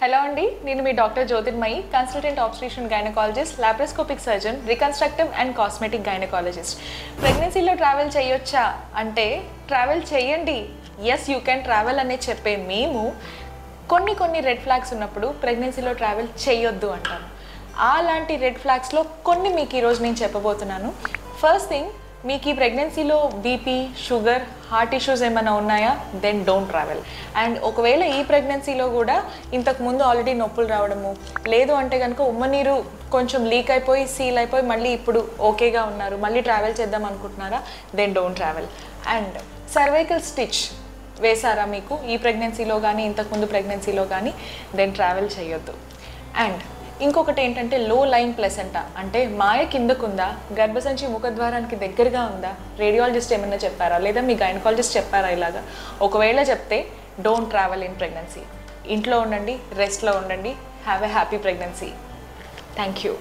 Hello అండి, నేను మీ doctor Jyothirmayi, consultant obstetrician gynaecologist, laparoscopic surgeon, reconstructive and cosmetic gynaecologist. ప్రెగ్నెన్సీలో ట్రావెల్ చేయొచ్చా అంటే ట్రావెల్ చేయండి, ఎస్ యూ కెన్ ట్రావెల్ అనే చెప్పే మేము కొన్ని రెడ్ ఫ్లాగ్స్ ఉన్నప్పుడు ప్రెగ్నెన్సీలో ట్రావెల్ చేయొద్దు అంటాను. అలాంటి రెడ్ ఫ్లాగ్స్లో కొన్ని మీకు ఈరోజు నేను చెప్పబోతున్నాను. ఫస్ట్ థింగ్, మీకు ఈ ప్రెగ్నెన్సీలో బీపీ, షుగర్, హార్ట్ ఇష్యూస్ ఏమైనా ఉన్నాయా, దెన్ డోంట్ ట్రావెల్. అండ్ ఒకవేళ ఈ ప్రెగ్నెన్సీలో కూడా ఇంతకుముందు ఆల్రెడీ నొప్పులు రావడము, లేదు అంటే కనుక ఉమ్మనీరు కొంచెం లీక్ అయిపోయి సీల్ అయిపోయి మళ్ళీ ఇప్పుడు ఓకేగా ఉన్నారు, మళ్ళీ ట్రావెల్ చేద్దాం అనుకుంటున్నారా, then don't travel. And cervical stitch వేసారా మీకు ఈ ప్రెగ్నెన్సీలో కానీ ఇంతకుముందు ప్రెగ్నెన్సీలో కానీ, దెన్ ట్రావెల్ చేయొద్దు. అండ్ ఇంకొకటి ఏంటంటే లో లైన్ ప్లెసెంటా, అంటే మాయ కిందకుందా, గర్భసంచి ముఖద్వారానికి దగ్గరగా ఉందా, రేడియాలజిస్ట్ ఏమైనా చెప్పారా లేదా మీ గైనకాలజిస్ట్ చెప్పారా ఇలాగా? ఒకవేళ చెప్తే డోంట్ ట్రావెల్ ఇన్ ప్రెగ్నెన్సీ. ఇంట్లో ఉండండి, రెస్ట్లో ఉండండి. Have a happy pregnancy. Thank you.